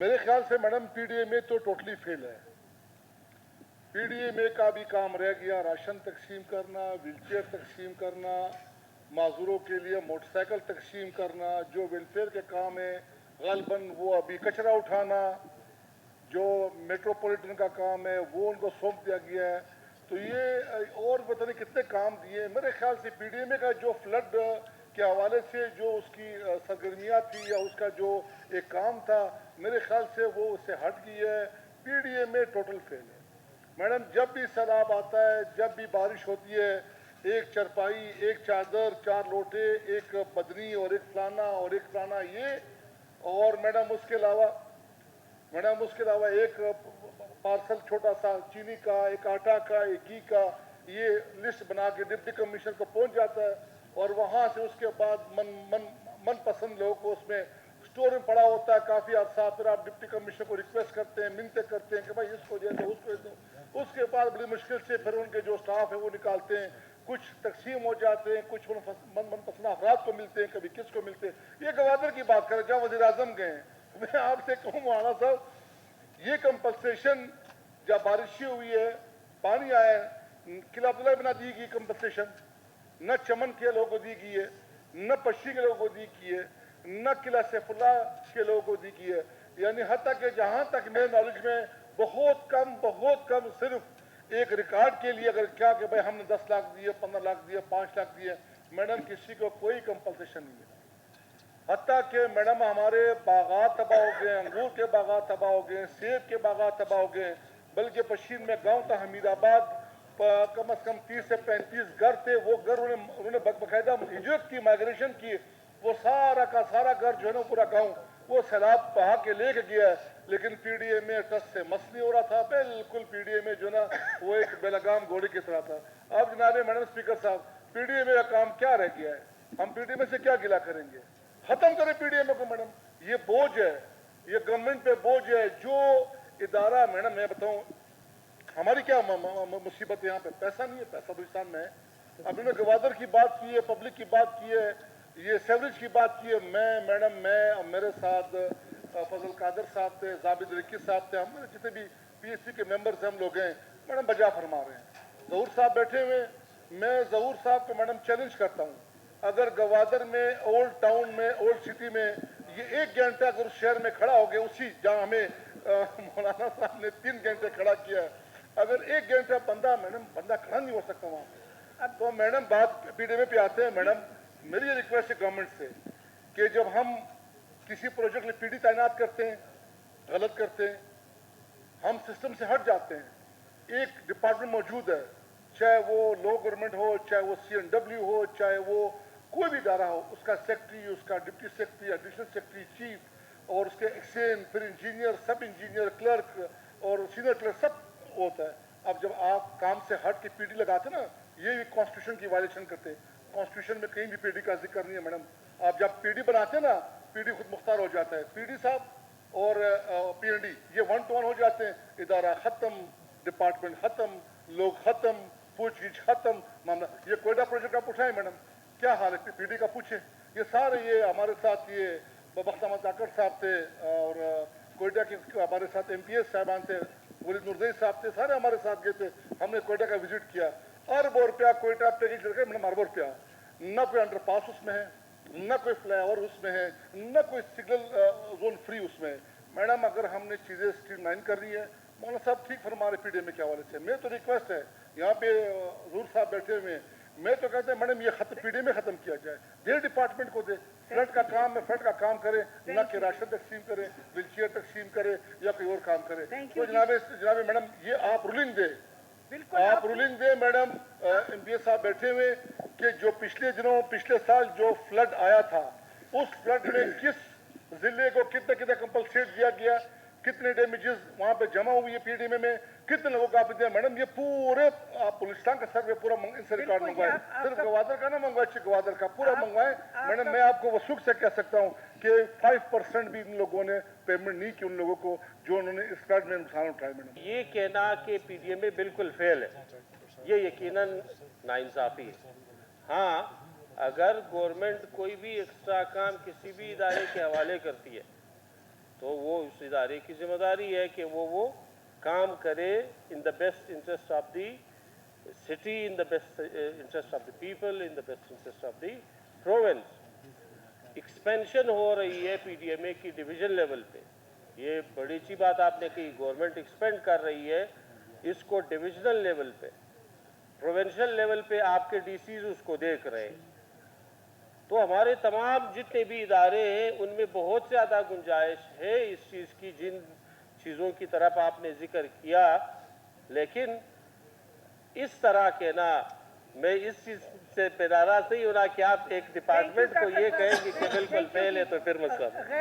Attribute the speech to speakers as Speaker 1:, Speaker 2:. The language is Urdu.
Speaker 1: میرے خیال سے میڈم پی ڈی ایم اے تو ٹوٹلی فیل ہے. پی ڈی ایم اے کا بھی کام رہ گیا راشن تقسیم کرنا, ویل چیئر تقسیم کرنا, معذوروں کے لیے موٹر سائیکل تقسیم کرنا. جو ویلفیئر کے کام ہے غالباً وہ ابھی کچرا اٹھانا, جو میٹروپولیٹن کا کام ہے وہ ان کو سونپ دیا گیا ہے. تو یہ اور پتہ نہیں کتنے کام دیے. میرے خیال سے پی ڈی ایم اے کا جو فلڈ کے حوالے سے جو اس کی سرگرمیاں تھی یا اس کا جو ایک کام تھا, میرے خیال سے وہ اس سے ہٹ گئی ہے. P D M A total fail ہے. میڈم جب بھی سیلاب آتا ہے, جب بھی بارش ہوتی ہے, ایک چرپائی, ایک چادر, 4 لوٹے, ایک بدنی اور ایک فلانا یہ, اور میڈم اس کے علاوہ ایک پارسل چھوٹا سا چینی کا, ایک آٹا کا, ایک گھی کا, یہ لسٹ بنا کے ڈپٹی کمشنر کو پہنچ جاتا ہے. اور وہاں سے اس کے بعد من پسند لوگوں کو اس میں اسٹور میں پڑا ہوتا ہے کافی عرصہ. پھر آپ ڈپٹی کمشنر کو ریکویسٹ کرتے ہیں, منتیں کرتے ہیں کہ بھائی اس کو دے دو, اس کو دے دو. اس کے بعد بڑی مشکل سے پھر ان کے جو سٹاف ہے وہ نکالتے ہیں. کچھ تقسیم ہو جاتے ہیں, کچھ من پسند افراد کو ملتے ہیں, کبھی کس کو ملتے ہیں. یہ گوادر کی بات کریں جہاں وزیر اعظم گئے ہیں. میں آپ سے کہوں مولانا صاحب, یہ کمپنسیشن جب بارشیں ہوئی ہے, پانی آیا ہے, قلعہ عبداللہ بنا دی گئی کمپنسیشن, نہ چمن کے لوگوں کو دی گئی ہے, نہ پشی کے لوگوں کو دی گئی ہے, نہ قلعہ سیف اللہ کے لوگوں کو دی گئی ہے. یعنی حتیٰ کہ جہاں تک میرے نالج میں بہت کم صرف ایک ریکارڈ کے لیے اگر کیا کہ بھائی ہم نے 10 لاکھ دیے, 15 لاکھ دیے, 5 لاکھ دیے, میڈم کسی کو کوئی کمپنسیشن نہیں ہے. حتیٰ کہ میڈم ہمارے باغات تباہ ہو گئے, انگور کے باغات تباہ ہو گئے, سیب کے باغات تباہ ہو گئے. بلکہ پشین میں گاؤں تھا حمید آباد, کم از کم 30 سے 35 گھر تھے. وہ گھر انہوں نے باقاعدہ ہجرت کی, مائگریشن کی. وہ سارا کا سارا گھر جو ہے نا, پورا گاؤں وہ سیلاب بہا کے لے کے گیا ہے. لیکن P D M A trust سے مس نہیں ہو رہا تھا. بالکل پی ڈی ایم اے جو نا وہ ایک بے لگام گھوڑے کی طرح تھا. اب جناب میڈم اسپیکر صاحب, پی ڈی ایم اے کا کام کیا رہ گیا ہے؟ ہم پی ڈی ایم اے سے کیا گلا کریں گے؟ ختم کریں پی ڈی ایم اے کو. میڈم یہ بوجھ ہے, یہ گورنمنٹ پہ بوجھ ہے. جو ادارہ, میڈم میں بتاؤں ہماری کیا مصیبت ہے یہاں پہ؟ پیسہ نہیں ہے, پیسہ بلوچستان میں ہے. اب انہوں نے گوادر کی بات کی ہے, پبلک کی بات کی ہے, یہ سیوریج کی بات کی ہے. میں اور میرے ساتھ فضل قادر صاحب تھے, زابد رکی صاحب تھے, ہم جتنے بھی پی ایس سی کے ممبرز ہم لوگ ہیں, میڈم بجا فرما رہے ہیں. ظہور صاحب بیٹھے ہوئے, میں ظہور صاحب کو میڈم چیلنج کرتا ہوں, اگر گوادر میں اولڈ ٹاؤن میں, اولڈ سٹی میں یہ 1 گھنٹہ اگر اس شہر میں کھڑا ہو گیا, اسی جہاں ہمیں مولانا صاحب نے 3 گھنٹے کھڑا کیا, اگر 1 گھنٹہ بندہ کھڑا نہیں ہو سکتا وہاں پہ. تو میڈم بات پی ڈی ایم اے پہ آتے ہیں. میڈم میری یہ ریکویسٹ ہے گورنمنٹ سے کہ جب ہم کسی پروجیکٹ میں پی ڈی تعینات کرتے ہیں, غلط کرتے ہیں, ہم سسٹم سے ہٹ جاتے ہیں. ایک ڈپارٹمنٹ موجود ہے, چاہے وہ لو گورنمنٹ ہو, چاہے وہ سی این ڈبلیو ہو, چاہے وہ کوئی بھی ادارہ ہو, اس کا سیکرٹری, اس کا deputy secretary, additional secretary, chief, اور اس کے ایکسین, پھر انجینئر, سب انجینئر, کلرک اور سینئر کلرک سب ہوتا ہے. اب جب آپ کام سے ہٹ کے پی ڈی لگاتے نا, یہ بھی کانسٹیٹیوشن کی وائلیشن کرتے. کانسٹیٹیوشن میں کہیں بھی پی ڈی کا ذکر نہیں ہے. میڈم آپ جب پی ڈی بناتے ہیں نا, پی ڈی خود مختار ہو جاتا ہے. پی ڈی صاحب اور پی این ڈی یہ 1 to 1 ہو جاتے ہیں. ادارہ ختم, ڈپارٹمنٹ ختم, لوگ ختم, پوچھ گچھ ختم. معاملہ یہ کوئٹہ پروجیکٹ آپ اٹھائیں میڈم, کیا حال ہے پی ڈی کا پوچھیں. یہ سارے یہ ہمارے ساتھ یہ بخت احمد کاکڑ صاحب تھے, اور کوئٹہ کے ہمارے ساتھ ایم پی ایس صاحبان تھے, ولید نورزئی صاحب تھے, سارے ہمارے ساتھ گئے تھے. ہم نے کوئٹہ کا وزٹ کیا. اربوں روپیہ کوئٹہ پیکج کر کے میڈم, اربوں روپیہ. نہ کوئی انڈر پاس اس میں ہے, نہ کوئی فلائی اوور اس میں ہے, نہ کوئی سگنل زون فری اس میں ہے. میڈم اگر ہم نے چیزیں اسٹریم لائن کر رہی ہے, مولانا صاحب ٹھیک فرما رہے پی ڈی ایم اے کے حوالے سے. میں تو ریکویسٹ ہے, یہاں پہ حضور صاحب بیٹھے ہوئے ہیں, میں تو کہتے ہیں میڈم یہ پی ڈی ایم اے ختم کیا جائے, دے ڈپارٹمنٹ کو دے. فلڈ کا کام ہے, فلڈ کا کام کرے, نہ کہ راشن تقسیم کرے, ویل چیئر تقسیم کرے, یا کوئی اور کام کرے. تو جناب میڈم یہ آپ رولنگ دے, آپ رولنگ دے میڈم. ایم پی ایس صاحب بیٹھے ہوئے کہ جو پچھلے سال جو فلڈ آیا تھا, اس فلڈ میں کس ضلع کو کتنا کمپلسیٹ دیا گیا, کتنے ڈیمیجز وہاں پہ جمع ہوئی ہے پی ڈی ایم میں, کتنے لوگوں کا آپ دیا. میڈم یہ پورے بلوچستان کا سروے پورا ان سے ریکارڈ منگوائے, صرف گوادر کا نہ منگوائے, گوادر کا پورا منگوائے. میڈم میں آپ کو وثوق سے کہہ سکتا ہوں کہ 5% بھی ان لوگوں نے پیمنٹ نہیں کی, ان لوگوں کو جو انہوں نے اس فلڈ میں نقصان اٹھایا. میڈم
Speaker 2: یہ کہنا کہ پی ڈی ایم اے بالکل فیل ہے, یہ یقیناً ناانصافی ہے. ہاں, اگر گورنمنٹ کوئی بھی ایکسٹرا کام کسی بھی ادارے کے حوالے کرتی ہے تو وہ اس ادارے کی ذمہ داری ہے کہ وہ کام کرے in the best interest of the city, in the best interest of the people, in the best interest of the province. Expansion ہو رہی ہے پی ڈی ایم اے کی ڈویژن لیول پہ، یہ بڑی اچھی بات آپ نے کہی، گورنمنٹ ایکسپینڈ کر رہی ہے اس کو ڈویژنل لیول پہ، پروونشل لیول پہ آپ کے ڈی سیز اس کو دیکھ رہے ہیں، تو ہمارے تمام جتنے بھی ادارے ہیں ان میں بہت زیادہ گنجائش ہے اس چیز کی، جن چیزوں کی طرف آپ نے ذکر کیا، لیکن اس طرح کے نا میں اس چیز سے پیدارا سے ہی ہونا کہ آپ ایک ڈپارٹمنٹ کو یہ کہیں گے کہ بالکل فیل ہے تو پھر مسئلہ